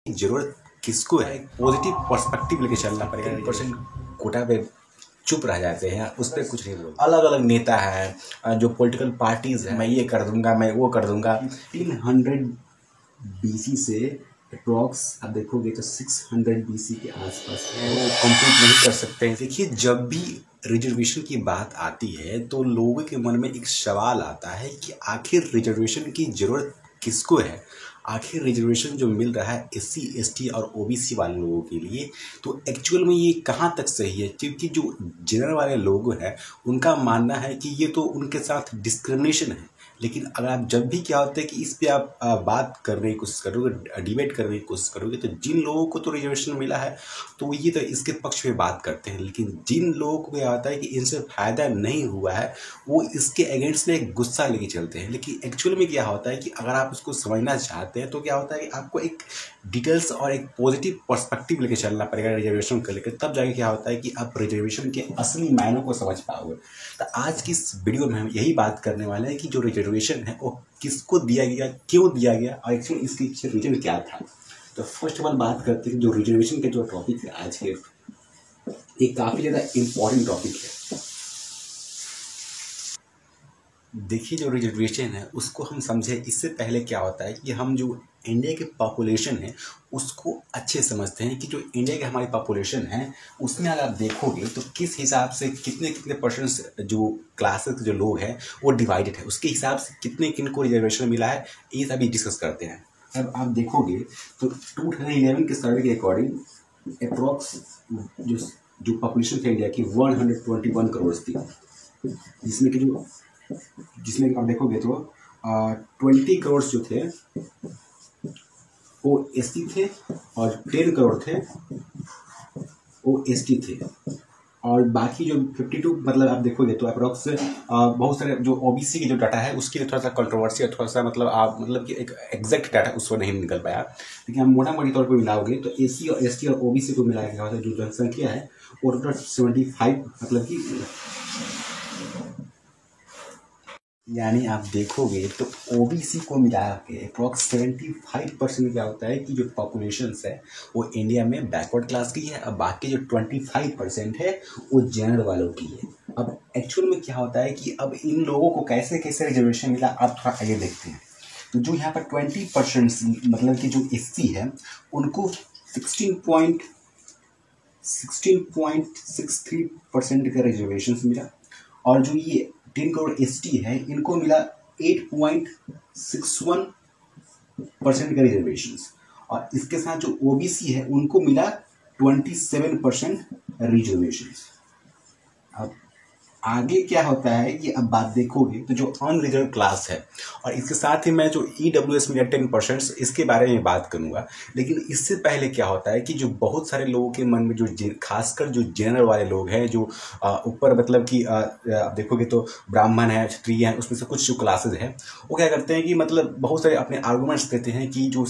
जरूरत किसको है, पॉजिटिव पर्सपेक्टिव लेके चलना पड़ेगा। 10% कोटा पे चुप रह जाते हैं, उस पर कुछ नहीं बोलते। अलग अलग नेता है जो पॉलिटिकल पार्टीज है, मैं ये कर दूंगा, मैं वो कर दूंगा। 300 BC से अप्रॉक्स आप देखोगे तो 600 BC के आसपास वो कंप्लीट नहीं कर सकते हैं। देखिए, जब भी रिजर्वेशन की बात आती है तो लोगों के मन में एक सवाल आता है कि आखिर रिजर्वेशन की जरूरत किसको है। आखिर रिजर्वेशन जो मिल रहा है SC ST और OBC वाले लोगों के लिए, तो एक्चुअल में ये कहाँ तक सही है? क्योंकि जो जनरल वाले लोग हैं उनका मानना है कि ये तो उनके साथ डिस्क्रिमिनेशन है। लेकिन अगर आप जब भी क्या होता है कि इस पे आप बात करने की कोशिश करोगे, डिबेट करने की कोशिश करोगे, तो जिन लोगों को तो रिजर्वेशन मिला है तो ये तो इसके पक्ष में बात करते हैं। लेकिन जिन लोगों को यह आता है कि इनसे फ़ायदा नहीं हुआ है, वो इसके अगेंस्ट में एक गुस्सा लेके चलते हैं। लेकिन एक्चुअल में क्या होता है कि अगर आप इसको समझना चाहते हैं तो क्या होता है कि आपको एक डिटेल्स और एक पॉजिटिव पर्सपेक्टिव लेके चलना पड़ेगा रिजर्वेशन को लेकर। तब जाके क्या होता है कि आप रिजर्वेशन के असली मायनों को समझ पाओगे। तो आज की इस वीडियो में हम यही बात करने वाले हैं कि जो रिजर्वेशन है वो किसको दिया गया, क्यों दिया गया और एक्चुअली इसके पीछे रीजन क्या था। तो फर्स्ट ऑफ ऑल बात करते हैं जो रिजर्वेशन के जो टॉपिक है आज के, ये काफ़ी ज़्यादा इम्पोर्टेंट टॉपिक है। देखिए, जो रिजर्वेशन है उसको हम समझे इससे पहले क्या होता है कि हम जो इंडिया की पॉपुलेशन है उसको अच्छे समझते हैं कि जो इंडिया की हमारी पॉपुलेशन है उसमें अगर आप देखोगे तो किस हिसाब से कितने कितने परसेंट जो क्लासेस के जो लोग हैं वो डिवाइडेड है, उसके हिसाब से कितने किन को रिजर्वेशन मिला है, ये सभी डिस्कस करते हैं। अब आप देखोगे तो 2011 के सर्वे के अकॉर्डिंग अप्रॉक्स जो पॉपुलेशन थी इंडिया की 121 करोड़ थी, जिसमें आप देखोगे तो 20 करोड़ जो थे वो SC थे और 10 करोड़ थे वो ST थे, और बाकी जो 52 मतलब आप देखोगे तो अप्रॉक्स बहुत सारे जो OBC की जो डाटा है उसके लिए थोड़ा सा कंट्रोवर्सी है, थोड़ा सा मतलब कि एक एग्जैक्ट डाटा उसको नहीं निकल पाया। लेकिन आप मोटा मोटी तौर पर मिलाओगे तो SC और ST और OBC को मिलाया गया जो जनसंख्या है वो टोटल 75 मतलब कि यानी आप देखोगे तो OBC को मिला के अप्रॉक्स 75% क्या होता है कि जो पॉपुलेशन है वो इंडिया में बैकवर्ड क्लास की है, और बाकी जो 25% है वो जनरल वालों की है। अब एक्चुअल में क्या होता है कि अब इन लोगों को कैसे कैसे रिजर्वेशन मिला, आप थोड़ा आगे देखते हैं। तो जो यहाँ पर 20% मतलब कि जो SC है उनको 16.63% का रिजर्वेशन मिला, और जो ये 10 करोड़ ST है इनको मिला 8.61% का रिजर्वेशन, और इसके साथ जो OBC है उनको मिला 27% रिजर्वेशन। अब आगे क्या होता है कि अब बात देखोगे तो जो अनरिजर्व क्लास है, और इसके साथ ही मैं जो EWS मिला 10% इसके बारे में बात करूंगा। लेकिन इससे पहले क्या होता है कि जो बहुत सारे लोगों के मन में जो खासकर जो जनरल वाले लोग हैं जो ऊपर मतलब कि आप देखोगे तो ब्राह्मण है, क्षत्रिय है, उसमें से कुछ जो क्लासेज है वो क्या करते हैं कि मतलब बहुत सारे अपने आर्गूमेंट्स देते हैं कि जो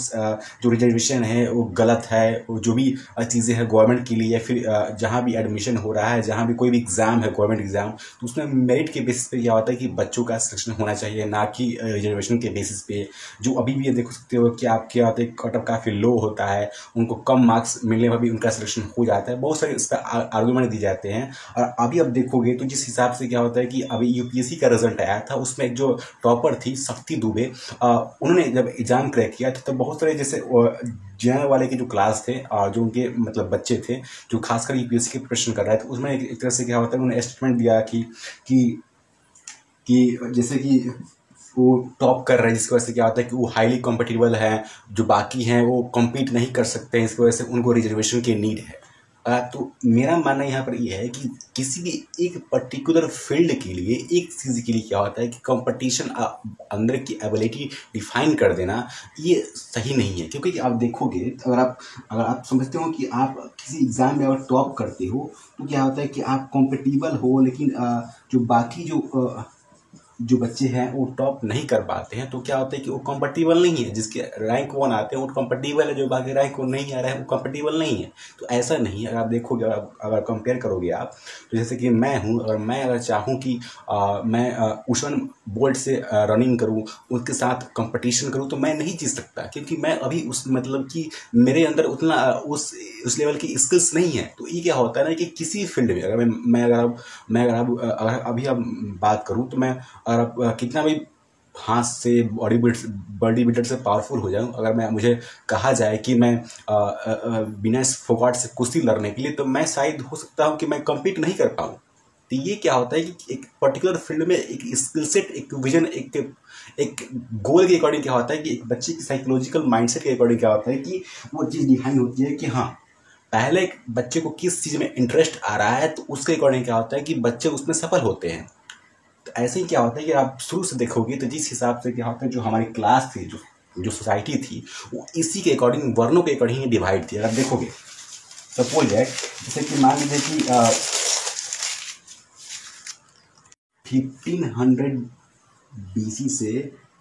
रिजर्वेशन है वो गलत है, वो जो भी चीज़ें हैं गवर्नमेंट के लिए, या फिर जहाँ भी एडमिशन हो रहा है, जहाँ भी कोई भी एग्ज़ाम है गवर्नमेंट एग्ज़ाम, तो उसमें मेरिट के बेसिस पे क्या होता है कि बच्चों का सिलेक्शन होना चाहिए, ना कि रिजर्वेशन के बेसिस पे। जो अभी भी ये देख सकते हो कि आप क्या होता है कट ऑफ काफ़ी लो होता है, उनको कम मार्क्स मिलने पर भी उनका सिलेक्शन हो जाता है। बहुत सारे इस पर आर्गूमेंट दिए जाते हैं। और अभी आप देखोगे तो जिस हिसाब से क्या होता है कि अभी UPSC का रिजल्ट आया था उसमें एक जो टॉपर थी शक्ति दुबे, उन्होंने जब एग्जाम क्रैक किया था तो बहुत सारे जैसे जनरल वाले के जो क्लास थे और जो उनके मतलब बच्चे थे जो खासकर UPSC की प्रिपरेशन कर रहे थे, उसमें एक तरह से क्या होता है उन्होंने स्टेटमेंट दिया कि जैसे कि वो टॉप कर रहे हैं, जिसकी वजह से क्या होता है कि वो हाईली कॉम्पिटिबल है, जो बाकी हैं वो कम्पीट नहीं कर सकते हैं, इसकी वजह से उनको रिजर्वेशन की नीड है। तो मेरा मानना यहाँ पर यह है कि किसी भी एक पर्टिकुलर फील्ड के लिए, एक चीज़ के लिए क्या होता है कि कंपटीशन अंदर की एबिलिटी डिफाइन कर देना ये सही नहीं है। क्योंकि आप देखोगे अगर आप समझते हो कि आप किसी एग्ज़ाम में अगर टॉप करते हो तो क्या होता है कि आप कॉम्पिटिबल हो, लेकिन जो बाकी जो बच्चे हैं वो टॉप नहीं कर पाते हैं, तो क्या होता है कि वो कंपेटिबल नहीं है। जिसके रैंक 1 आते हैं वो कंपेटिबल है, जो बाकी रैंक 1 नहीं आ रहा है वो कंपेटिबल नहीं है। तो ऐसा नहीं है। अगर आप देखोगे, अगर कंपेयर करोगे आप, तो जैसे कि मैं हूँ, और मैं अगर चाहूँ कि मैं उषन बोल्ट से रनिंग करूँ, उसके साथ कंपटीशन करूँ, तो मैं नहीं जीत सकता, क्योंकि मैं अभी उस मतलब कि मेरे अंदर उतना उस लेवल की स्किल्स नहीं है। तो ये क्या होता है ना कि किसी फील्ड में अगर अगर अभी अब बात करूँ, तो मैं अगर कितना भी हाथ से बॉडी बिल्डर से पावरफुल हो जाऊं, अगर मुझे कहा जाए कि मैं बिना फोगाट से कुश्ती लड़ने के लिए, तो मैं शायद हो सकता हूं कि मैं कम्पीट नहीं कर पाऊं। तो ये क्या होता है कि एक पर्टिकुलर फील्ड में एक स्किल सेट, एक विजन, एक गोल के अकॉर्डिंग क्या होता है कि एक बच्चे की साइकोलॉजिकल माइंडसेट के अकॉर्डिंग क्या होता है कि वो चीज़ डिफाइन होती है कि हाँ, पहले एक बच्चे को किस चीज़ में इंटरेस्ट आ रहा है, तो उसके अकॉर्डिंग क्या होता है कि बच्चे उसमें सफल होते हैं। तो ऐसे ही क्या होता है कि आप शुरू से देखोगे तो जिस हिसाब से क्या होता है, जो हमारी क्लास थी, जो सोसाइटी थी, वो इसी के अकॉर्डिंग, वर्णों के अकॉर्डिंग ही डिवाइड थी। अगर देखोगे, सपोज है जैसे कि मान लीजिए कि 1500 BC से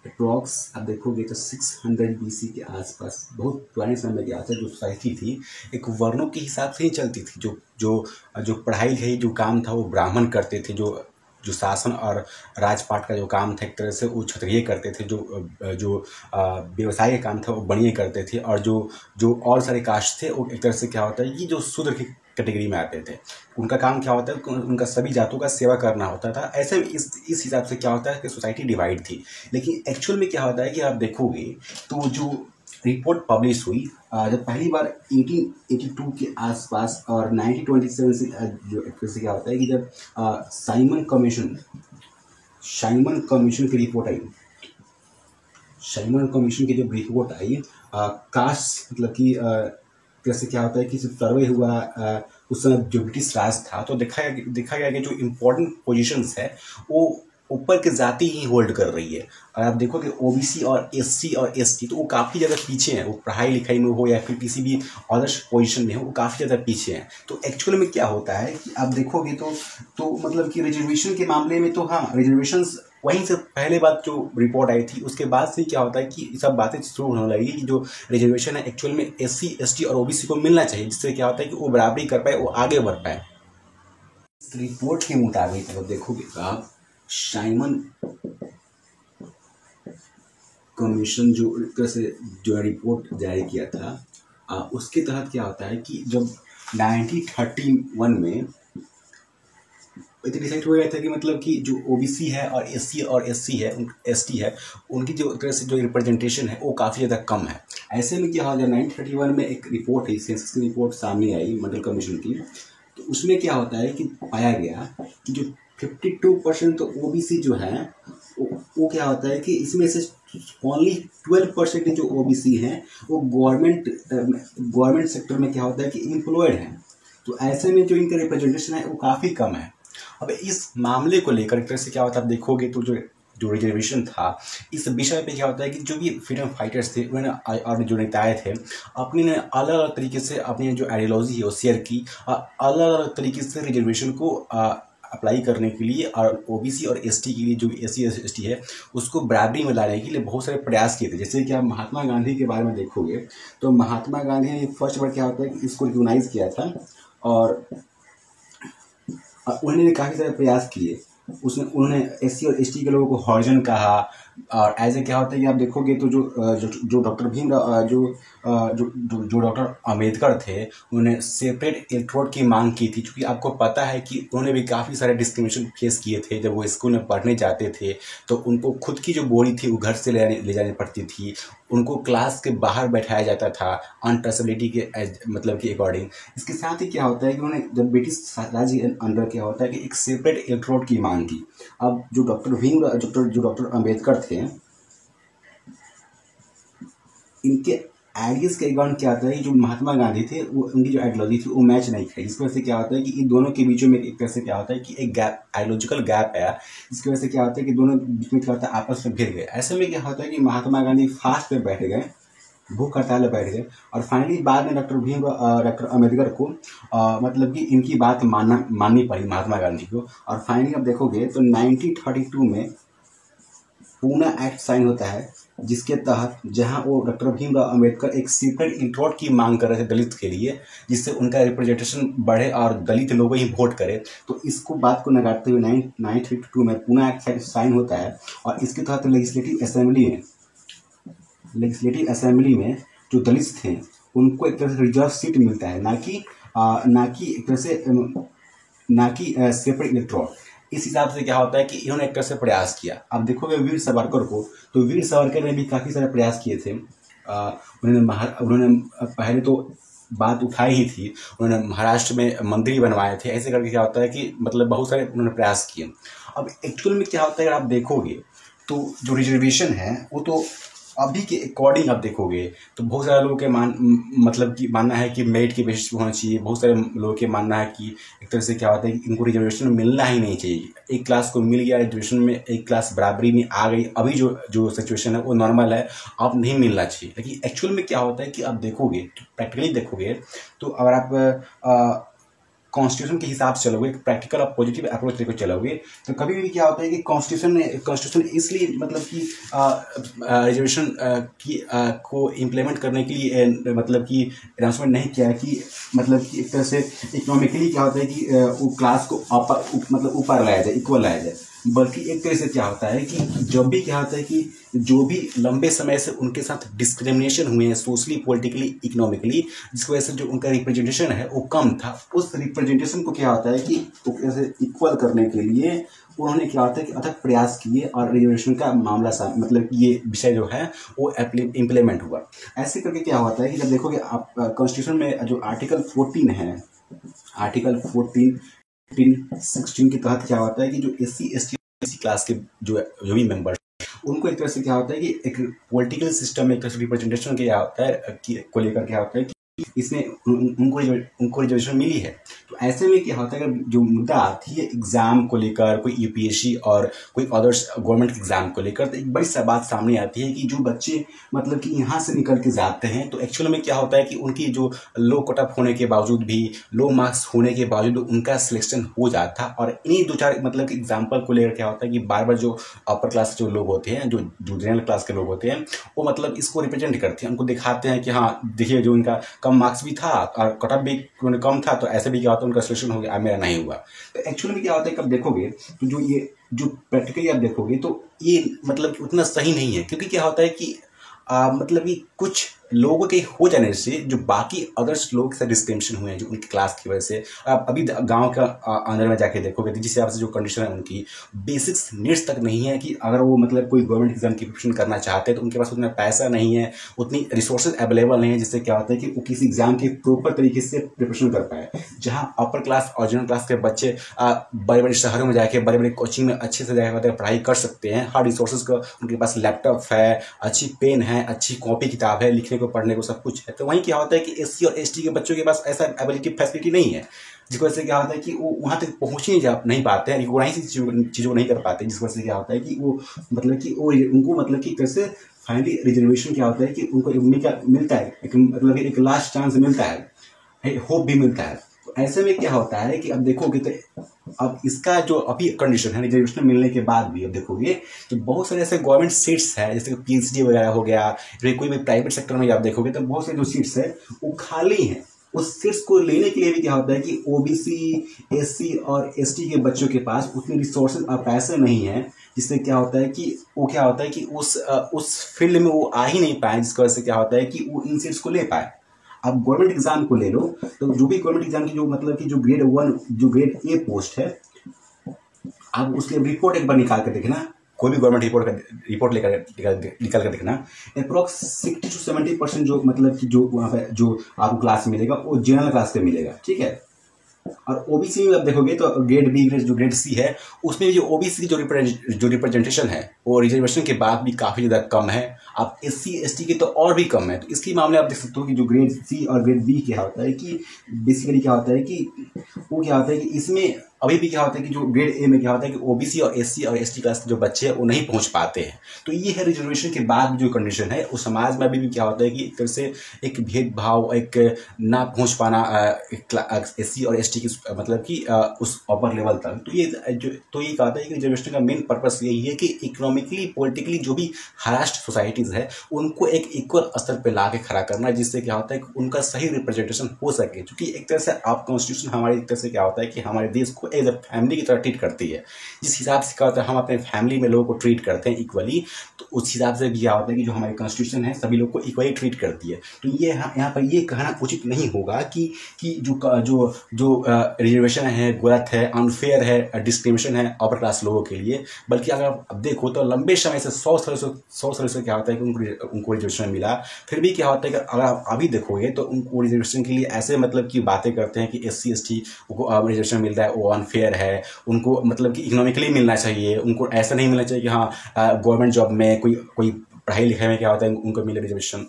अप्रॉक्स आप देखोगे तो 600 BC के आसपास, बहुत पुराने समय के आसपास जो सोसाइटी थी, एक वर्णों के हिसाब से ही चलती थी। जो पढ़ाई है, जो काम था वो ब्राह्मण करते थे, जो शासन और राजपाट का जो काम था एक तरह से वो क्षत्रिय करते थे, जो व्यवसाय का काम था वो बनिए करते थे, और जो और सारे कास्ट थे वो एक तरह से क्या होता है कि जो शूद्र की कैटेगरी में आते थे। उनका काम क्या होता है, उनका सभी जातों का सेवा करना होता था। ऐसे इस हिसाब से क्या होता है कि सोसाइटी डिवाइड थी। लेकिन एक्चुअल में क्या होता है कि आप देखोगे तो जो रिपोर्ट पब्लिश हुई जब पहली बार 1882 के आसपास और 1927 से जो एक्चुअली क्या होता है कि जब साइमन कमीशन की रिपोर्ट आई, साइमन कमीशन की जब रिपोर्ट आई, कास्ट मतलब कि कैसे क्या होता है कि सर्वे हुआ उस समय जो ब्रिटिश राज था, तो देखा गया कि जो इम्पोर्टेंट पोजीशंस है वो ऊपर की जाति ही होल्ड कर रही है। और आप देखो कि ओबीसी और एससी और एसटी तो वो काफ़ी ज़्यादा पीछे हैं, वो पढ़ाई लिखाई में हो या फिर किसी भी अदर्स पोजीशन में हो, वो काफ़ी ज़्यादा पीछे हैं। तो एक्चुअल में क्या होता है कि आप देखोगे तो मतलब कि रिजर्वेशन के मामले में तो हाँ, रिजर्वेशंस वहीं से पहले बात जो रिपोर्ट आई थी उसके बाद से क्या होता है कि सब बातें शुरू होने लगी कि जो रिजर्वेशन है एक्चुअल में एससी एसटी और ओबीसी को मिलना चाहिए, जिससे क्या होता है कि वो बराबरी कर पाए, वो आगे बढ़ पाए। इस रिपोर्ट के मुताबिक अगर देखोगे आप, साइमन कमीशन जो रिपोर्ट जारी किया था उसके तहत क्या होता है कि जब 1931 में डिसाइड हो गया था कि मतलब कि जो ओबीसी है और एससी और एससी है, एसटी है, उनकी जो तरह से जो रिप्रेजेंटेशन है वो काफ़ी ज़्यादा कम है। ऐसे में क्या हो गया, 1931 में एक रिपोर्ट है, सेंसस की रिपोर्ट सामने आई मंडल कमीशन की, तो उसमें क्या होता है कि पाया गया कि जो 52% तो ओबीसी जो है वो क्या होता है कि इसमें से ओनली 12% जो ओबीसी हैं वो गवर्नमेंट सेक्टर में क्या होता है कि एम्प्लॉयड हैं। तो ऐसे में जो इनका रिप्रेजेंटेशन है वो काफ़ी कम है। अब इस मामले को लेकर एक तरह से क्या होता है, आप देखोगे तो जो रिजर्वेशन था, इस विषय पे क्या होता है कि जो भी फ्रीडम फाइटर्स थे उन्होंने और जो नेताएं थे अपने ने अलग अलग तरीके से अपनी जो आइडियोलॉजी है वो शेयर की, अलग अलग तरीके से रिजर्वेशन को अप्लाई करने के लिए और ओबीसी और एसटी के लिए, जो एससी एसटी है उसको बराबरी में लाने के लिए बहुत सारे प्रयास किए थे। जैसे कि आप महात्मा गांधी के बारे में देखोगे तो महात्मा गांधी ने फर्स्ट बार क्या होता है कि इसको रिकॉग्नाइज किया था और उन्होंने काफ़ी सारे प्रयास किए। उन्होंने एससी और एसटी के लोगों को हॉर्जन कहा, और ऐसे क्या होता है कि आप देखोगे तो जो डॉक्टर भीमराव जो डॉक्टर अम्बेडकर थे उन्होंने सेपरेट इलेक्ट्रोड की मांग की थी, क्योंकि आपको पता है कि उन्होंने भी काफ़ी सारे डिस्क्रिमिनेशन फेस किए थे। जब वो स्कूल में पढ़ने जाते थे तो उनको खुद की जो बोरी थी वो घर से ले जानी पड़ती थी, उनको क्लास के बाहर बैठाया जाता था अनटचेबिलिटी के मतलब के अकॉर्डिंग। इसके साथ ही क्या होता है कि उन्होंने जब ब्रिटिश राज के अंदर क्या होता है कि एक सेपरेट इलेक्ट्रोड की मांग की। अब जो डॉक्टर अम्बेडकर थे, इनके आइडियाज के अकॉर्डिंग क्या होता है कि जो महात्मा गांधी थे वो उनकी जो आइडियोलॉजी थी वो मैच नहीं खाई। इसकी वजह से क्या होता है कि इन दोनों के बीचों में एक तरह से क्या होता है कि एक गैप, आइडियोलॉजिकल गैप है, जिसकी वजह से क्या होता है कि दोनों बीच में क्या होता है आपस में भिड़ गए। ऐसे में क्या होता है कि महात्मा गांधी फास्ट पे बैठ गए, भूख हड़ताल में बैठ गए, और फाइनली बाद में डॉक्टर अम्बेडकर को मतलब कि इनकी बात माननी पड़ी महात्मा गांधी को। और फाइनली आप देखोगे तो 1932 में पूना एक्ट साइन होता है, जिसके तहत जहां वो डॉक्टर भीमराव अंबेडकर एक सेपरेट इलेक्टोरेट की मांग कर रहे थे दलित के लिए, जिससे उनका रिप्रेजेंटेशन बढ़े और दलित लोग ही वोट करें, तो इसको बात को नकारते हुए 1952 में पूना एक्ट साइन होता है। और इसके तहत लेजिस्लेटिव असेंबली में जो दलित थे उनको एक तरह से रिजर्व सीट मिलता है, ना कि एक तरह से सेपरेट इलेक्टोरेट। इस हिसाब से क्या होता है कि इन्होंने एक तरह से प्रयास किया। अब देखोगे वीर सावरकर को, तो वीर सावरकर ने भी काफ़ी सारे प्रयास किए थे। उन्होंने पहले तो बात उठाई ही थी, उन्होंने महाराष्ट्र में मंदिर बनवाए थे। ऐसे करके क्या होता है कि मतलब बहुत सारे उन्होंने प्रयास किए। अब एक्चुअल में क्या होता है, अगर आप देखोगे तो जो रिजर्वेशन है वो तो अभी के अकॉर्डिंग आप देखोगे तो बहुत सारे लोगों के मतलब कि मानना है कि मेरिट के बेसिस पे होना चाहिए। बहुत सारे लोगों के मानना है कि एक तरह से क्या होता है कि इनको रिजर्वेशन मिलना ही नहीं चाहिए। एक क्लास को मिल गया रिजर्वेशन में, एक क्लास बराबरी में आ गई, अभी जो सिचुएशन है वो नॉर्मल है, अब नहीं मिलना चाहिए। लेकिन एक्चुअल में क्या होता है कि आप देखोगे तो प्रैक्टिकली देखोगे तो अगर आप कॉन्स्टिट्यूशन के हिसाब से चलोगे, प्रैक्टिकल और पॉजिटिव अप्रोच लेकर चलोगे, तो कभी भी क्या होता है कि कॉन्स्टिट्यूशन इसलिए मतलब कि रिजर्वेशन को इम्प्लीमेंट करने के लिए मतलब कि अनाउंसमेंट नहीं किया है कि मतलब कि एक तरह से इकोनॉमिकली क्या होता है कि वो क्लास को ऊपर लाया जाए, इक्वल लाया जाए, बल्कि एक तरह से क्या होता है कि जब भी क्या होता है कि जो भी लंबे समय से उनके साथ डिस्क्रिमिनेशन हुए हैं सोशली, पॉलिटिकली, इकोनॉमिकली, जिसकी वजह से जो उनका रिप्रेजेंटेशन है वो कम था, उस रिप्रेजेंटेशन को क्या होता है कि ऐसे इक्वल करने के लिए उन्होंने क्या होता है कि अथक प्रयास किए और रिजर्वेशन का मामला मतलब ये विषय जो है वो इम्प्लीमेंट हुआ। ऐसे करके क्या होता है कि जब देखोगे आप कॉन्स्टिट्यूशन में जो आर्टिकल 14 है, आर्टिकल 14-16 के तहत क्या होता है कि जो SC ST क्लास के जो भी मेंबर उनको एक तरह से क्या होता है कि एक पॉलिटिकल सिस्टम में एक तरह से रिप्रेजेंटेशन क्या होता है को लेकर क्या होता है कि इसमें उनको रिजर्वेशन मिली है। तो ऐसे में क्या होता है कि जो मुद्दा आती है एग्जाम को लेकर, कोई UPSC और कोई अदर्स गवर्नमेंट एग्जाम को लेकर, तो एक बड़ी सा बात सामने आती है कि जो बच्चे मतलब कि यहाँ से निकल के जाते हैं तो एक्चुअल में क्या होता है कि उनकी जो लो कट ऑफ होने के बावजूद भी, लो मार्क्स होने के बावजूद उनका सिलेक्शन हो जाता। और इन्हीं दो चार मतलब कि एग्जाम्पल को लेकर क्या होता है कि बार बार जो अपर क्लास के जो लोग होते हैं, जो जनरल क्लास के लोग होते हैं, वो मतलब इसको रिप्रेजेंट करते हैं, उनको दिखाते हैं कि हाँ देखिए जो इनका कम मार्क्स भी था और कट ऑफ भी कम था, तो ऐसे भी क्या होता है उनका सिलेक्शन हो गया, मेरा नहीं हुआ। तो एक्चुअली में क्या होता है कब देखोगे तो जो प्रैक्टिकली आप देखोगे तो ये मतलब कि उतना सही नहीं है, क्योंकि क्या होता है कि मतलब कि कुछ लोगों के हो जाने से जो बाकी अदर्स लोग से डिस्क्रिमिनेशन हुए हैं जो उनकी क्लास की वजह से। आप अभी गांव का अंदर में जाके देखोगे तो जिस हिसाब से जो कंडीशन है उनकी बेसिक्स नीड्स तक नहीं है कि अगर वो मतलब कोई गवर्नमेंट एग्जाम की प्रिपरेशन करना चाहते हैं तो उनके पास उतना पैसा नहीं है, उतनी रिसोर्सेज अवेलेबल नहीं है, जिससे क्या होता है कि वो किसी एग्जाम की प्रॉपर तरीके से प्रिपरेशन कर पाए। जहाँ अपर क्लास और जनरल क्लास के बच्चे बड़े बड़े शहरों में जाके बड़े बड़े कोचिंग में अच्छे से जाकर पढ़ाई कर सकते हैं, हर रिसोर्सेज का उनके पास लैपटॉप है, अच्छी पेन है, अच्छी कॉपी किताब है, लिखने को पढ़ने को सब कुछ है। तो वहीं क्या होता है कि SC और ST के बच्चों के पास ऐसा एबिलिटी फैसिलिटी नहीं है, जिसकी वजह से क्या होता है कि वो वहाँ तक पहुँच ही नहीं पाते हैं, रिकॉग्नाइज चीज़ों को नहीं कर पाते, जिसकी वजह से क्या होता है कि वो मतलब कि वो उनको मतलब कि कैसे फाइनली रिजर्वेशन क्या होता है कि उनको मिलता है, मतलब एक लास्ट चांस मिलता है, होप भी मिलता है। तो ऐसे में क्या होता है कि अब देखोगे तो अब इसका जो अभी कंडीशन है रिजर्वेशन मिलने के बाद भी अब देखोगे तो बहुत सारे ऐसे गवर्नमेंट सीट्स है, जैसे PhD वगैरह हो गया, फिर कोई भी प्राइवेट सेक्टर में आप देखोगे तो बहुत सारे जो सीट्स है वो खाली हैं। उस सीट्स को लेने के लिए भी क्या होता है कि OBC, SC और ST के बच्चों के पास उतने रिसोर्सेज और पैसे नहीं है, जिससे क्या होता है कि वो क्या होता है कि उस फील्ड में वो आ ही नहीं पाए, जिसकी वजह से क्या होता है कि वो इन सीट्स को ले पाए। अब गवर्नमेंट एग्जाम को ले लो तो जो भी गवर्नमेंट एग्जाम की जो मतलब कि जो ग्रेड 1 जो ग्रेड A पोस्ट है, आप उसके रिपोर्ट एक बार निकाल कर देखना, कोई भी गवर्नमेंट रिपोर्ट निकाल कर देखना, अप्रॉक्स 60 to 70% जो मतलब कि जो वहाँ पे जो आपको क्लास मिलेगा वो जनरल क्लास पे मिलेगा, ठीक है। और OBC में आप देखोगे तो ग्रेड B जो ग्रेड C है उसमें जो OBC की जो रिप्रेजेंटेशन है वो रिजर्वेशन के बाद भी काफ़ी ज़्यादा कम है। आप SC ST के तो और भी कम है। तो इसके मामले आप देख सकते हो कि जो ग्रेड C और ग्रेड B क्या होता है कि बेसिकली क्या होता है कि वो क्या होता है कि इसमें अभी भी क्या होता है कि जो ग्रेड ए में क्या होता है कि ओबीसी और एससी और एसटी क्लास के जो बच्चे हैं वो नहीं पहुंच पाते हैं। तो ये है रिजर्वेशन के बाद जो कंडीशन है उस समाज में अभी भी क्या होता है कि एक तरह से एक भेदभाव, एक ना पहुंच पाना एससी और एसटी की मतलब कि उस अपर लेवल तक। तो ये क्या होता है कि रिजर्वेशन का मेन पर्पस यही है कि इकोनॉमिकली पॉलिटिकली जो भी हरास्ट सोसाइटीज़ है उनको एक इक्वल स्तर पे ला के खड़ा करना, जिससे क्या होता है कि उनका सही रिप्रेजेंटेशन हो सके। क्योंकि एक तरह से आप कॉन्स्टिट्यूशन हमारी एक तरह से क्या होता है कि हमारे देश को एज अ फैमिली की तरह ट्रीट करती है। जिस हिसाब से क्या होता है हम अपने फैमिली में लोगों को ट्रीट करते हैं इक्वली, तो उस हिसाब से क्या होता है कि जो हमारी कॉन्स्टिट्यूशन है सभी लोग को इक्वली ट्रीट करती है। तो ये यहाँ पर ये कहना उचित नहीं होगा कि जो रिजर्वेशन है गलत है, अनफेयर है, डिस्क्रिमिनेशन है अपर क्लास लोगों के लिए। बल्कि अगर आप देखो तो लंबे समय से 100 सालों से क्या होता है कि उनको रिजर्वेशन मिला। फिर भी क्या होता है कि अगर आप अभी देखोगे तो उनको रिजर्वेशन के लिए ऐसे मतलब कि बातें करते हैं कि एससी एसटी को रिजर्वेशन मिल रहा है वो अनफेयर है, उनको मतलब कि इकोनॉमिकली मिलना चाहिए, उनको ऐसा नहीं मिलना चाहिए कि हाँ गवर्नमेंट जॉब में कोई पढ़ाई लिखाई में क्या होता है उनको मिले रिजर्वेशन।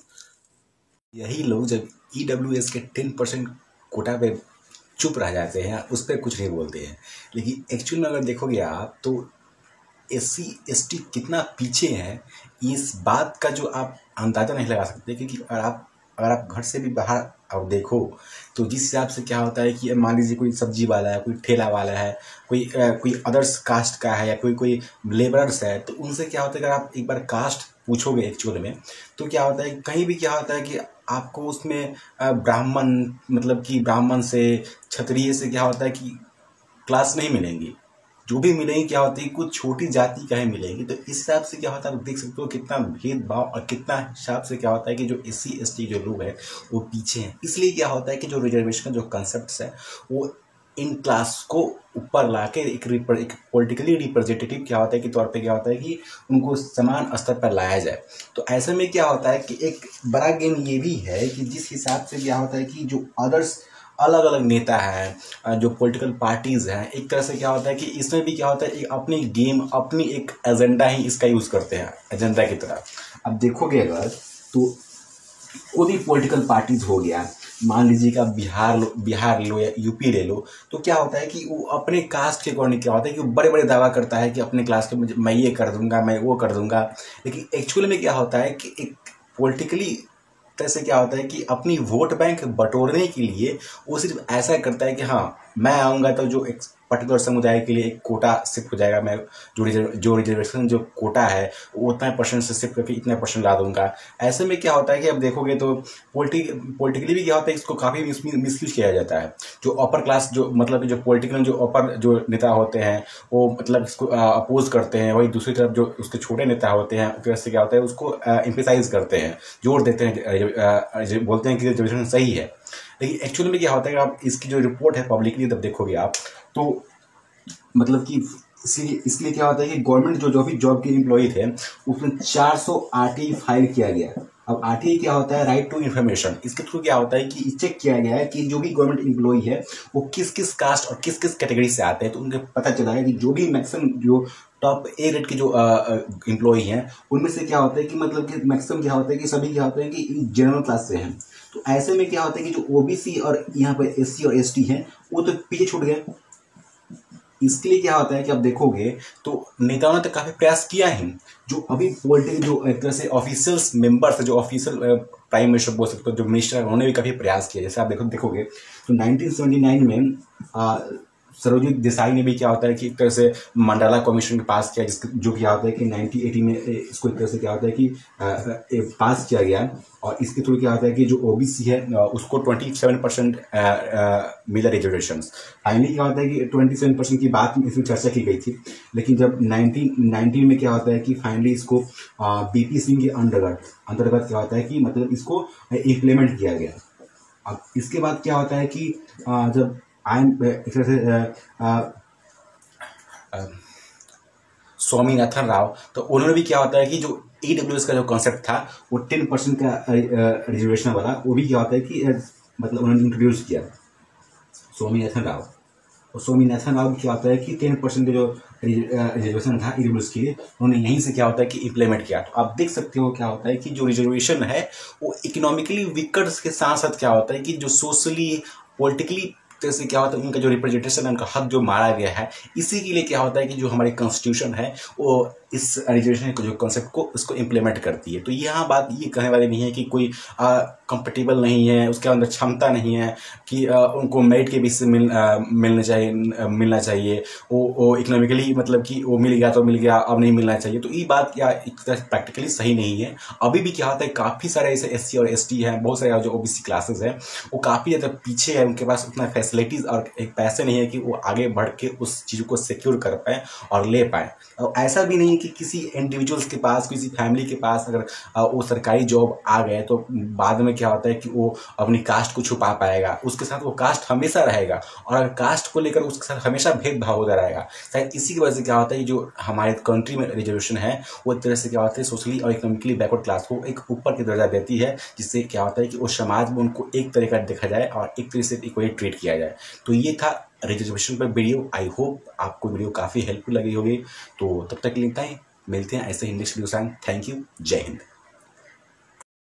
यही लोग जब ईडब्ल्यूएस के 10% कोटा पे चुप रह जाते हैं, उस पर कुछ नहीं बोलते हैं। लेकिन एक्चुअल में अगर देखोगे आप तो एससी एसटी कितना पीछे है इस बात का जो आप अंदाज़ा नहीं लगा सकते। क्योंकि अगर आप घर से भी बाहर अब देखो तो जिस हिसाब से क्या होता है कि मान लीजिए कोई सब्जी वाला है, कोई ठेला वाला है, कोई अदर्स कास्ट का है या कोई लेबरर्स है, तो उनसे क्या होता है अगर आप एक बार कास्ट पूछोगे एक्चुअल में तो क्या होता है कहीं भी क्या होता है कि आपको उसमें ब्राह्मण मतलब कि ब्राह्मण से क्षत्रिय से क्या होता है कि क्लास नहीं मिलेंगी। जो भी मिलेंगी क्या होती है कुछ छोटी जाति का ही मिलेंगी। तो इस हिसाब से क्या होता है आप देख सकते हो कितना भेदभाव और कितना हिसाब से क्या होता है कि जो एससी एसटी जो लोग हैं वो पीछे हैं। इसलिए क्या होता है कि जो रिजर्वेशन का जो कंसेप्ट है वो इन क्लास को ऊपर ला के एक पॉलिटिकली रिप्रेजेंटेटिव क्या होता है कि तौर पे क्या होता है कि उनको समान स्तर पर लाया जाए। तो ऐसे में क्या होता है कि एक बड़ा गेम ये भी है कि जिस हिसाब से क्या होता है कि जो अदर्स अलग अलग नेता हैं, जो पॉलिटिकल पार्टीज़ हैं, एक तरह से क्या होता है कि इसमें भी क्या होता है एक अपनी गेम अपनी एक एजेंडा ही इसका यूज़ करते हैं एजेंडा की तरह। अब देखोगे अगर तो कोई भी पॉलिटिकल पार्टीज हो गया, मान लीजिए कि आप बिहार लो या यूपी ले लो, तो क्या होता है कि वो अपने कास्ट के अकॉर्डिंग क्या होता है कि वो बड़े बड़े दावा करता है कि अपने क्लास के मैं ये कर दूंगा, मैं वो कर दूंगा। लेकिन एक्चुअल में क्या होता है कि एक पॉलिटिकली तरह से क्या होता है कि अपनी वोट बैंक बटोरने के लिए वो सिर्फ ऐसा करता है कि हाँ मैं आऊँगा तो जो एक पर्टिकुलर समुदाय के लिए एक कोटा शिफ्ट हो जाएगा, मैं जो रिजर्वेशन जो कोटा है वो उतना परसेंट से शिफ्ट करके इतने परसेंट ला दूंगा। ऐसे में क्या होता है कि अब देखोगे तो पॉलिटिकली भी क्या होता है इसको काफ़ी मिसयूज किया जाता है। जो अपर क्लास जो मतलब जो पॉलिटिकल जो अपर जो नेता होते हैं वो मतलब इसको अपोज करते हैं, वही दूसरी तरफ जो उसके छोटे नेता होते हैं उस तरह से क्या होता है उसको एम्फेसाइज करते हैं, जोर देते हैं, बोलते हैं कि रिजर्वेशन सही है। लेकिन एक्चुअली में क्या होता है कि आप इसकी जो रिपोर्ट है पब्लिकली तब देखोगे आप तो मतलब कि इसलिए क्या होता है कि गवर्नमेंट जो भी जॉब के एम्प्लॉई थे उसमें 400 आरटीई फाइल किया गया। अब आरटीई क्या होता है, राइट टू इन्फॉर्मेशन। इसके थ्रू क्या होता है कि चेक किया गया है कि जो भी गवर्नमेंट एम्प्लॉई है वो किस किस कास्ट और किस किस कैटेगरी से आते हैं। तो उनको पता चला है कि जो भी मैक्सिमम जो टॉप ए रेट के जो एम्प्लॉई हैं उनमें से क्या होता है कि मतलब कि मैक्सिमम क्या होता है कि सभी क्या होता है कि जनरल क्लास से हैं। तो ऐसे में क्या होता है कि जो ओबीसी और यहाँ पर एससी और एसटी हैं वो तो पीछे छूट गए। इसके लिए क्या होता है कि आप देखोगे तो नेताओं ने तो काफी प्रयास किया है। जो अभी पॉलिटिकल जो एक तरह से ऑफिशियल्स मेंबर्स जो ऑफिशियल प्राइम मिनिस्टर बोल सकते हो जो मिनिस्टर उन्होंने भी काफी प्रयास किया। जैसे आप देखोगे तो 1979 में सरोजिनी देसाई ने भी क्या होता है कि एक तरह से मंडाला कमीशन के पास किया, जो क्या होता है कि 1980 में इसको एक तरह से क्या होता है कि पास किया गया। और इसके थ्रू क्या होता है कि जो ओबीसी है उसको 27% मिला रिजर्वेशन। फाइनली क्या होता है कि 27% की बात इसमें चर्चा की गई थी, लेकिन जब 1919 में क्या होता है कि फाइनली इसको बीपी सिंह के अंतर्गत क्या होता है कि मतलब इसको इम्प्लीमेंट किया गया। अब इसके बाद क्या होता है कि जब एक तरह से स्वामीनाथन राव, तो उन्होंने भी क्या होता है कि जो ईडब्ल्यूएस का जो कॉन्सेप्ट था वो 10% का रिजर्वेशन वाला वो भी क्या होता है कि मतलब उन्होंने इंट्रोड्यूस किया स्वामीनाथन राव। और स्वामीनाथन राव क्या होता है कि 10% जो रिजर्वेशन था ईडब्ल्यूएस के लिए उन्होंने यहीं से क्या होता है कि इम्प्लीमेंट किया। तो आप देख सकते हो क्या होता है कि जो रिजर्वेशन है वो इकोनॉमिकली वीकर के साथ साथ क्या होता है कि जो सोशली पॉलिटिकली तरह से क्या होता है उनका जो रिप्रेजेंटेशन है, उनका हक जो मारा गया है, इसी के लिए क्या होता है कि जो हमारी कॉन्स्टिट्यूशन है वो इस रिजर्वेशन को जो कॉन्सेप्ट को उसको इम्प्लीमेंट करती है। तो यहाँ बात ये कहने वाली नहीं है कि कोई कंफर्टेबल नहीं है, उसके अंदर क्षमता नहीं है कि उनको मेरिट के बेसिस से मिलना चाहिए वो इकोनॉमिकली, मतलब कि वो मिल गया तो मिल गया, अब नहीं मिलना चाहिए। तो ये बात या एक तरह प्रैक्टिकली सही नहीं है। अभी भी क्या होता है काफ़ी सारे ऐसे SC और ST हैं, बहुत सारे जो OBC क्लासेस हैं वो काफ़ी ज़्यादा पीछे है, उनके पास उतना फैसिलिटीज़ और एक पैसे नहीं है कि वो आगे बढ़ के उस चीज़ को सिक्योर कर पाएँ और ले पाएँ। और ऐसा भी नहीं है कि किसी इंडिविजुअल्स के पास, किसी फैमिली के पास अगर वो सरकारी जॉब आ गए तो बाद में क्या होता है कि वो अपनी कास्ट को छुपा पाएगा, उसके साथ वो कास्ट हमेशा रहेगा और अगर कास्ट को लेकर उसके साथ हमेशा भेदभाव होता रहेगा। शायद इसी की वजह से क्या होता है जो हमारे कंट्री में रिजर्वेशन है वो एक तरह से क्या होता है सोशली और इकोनॉमिकली बैकवर्ड क्लास को एक ऊपर की दर्जा देती है, जिससे क्या होता है कि वो समाज में उनको एक तरीका देखा जाए और एक तरह से इक्वली ट्रीट किया जाए। तो ये था रिजर्वेशन पर वीडियो। आई होप आपको वीडियो काफ़ी हेल्पफुल लगी होगी। तो तब तक के लिए मिलते हैं ऐसे ही नेक्स्ट वीडियो के साथ। Thank you. जय हिंद।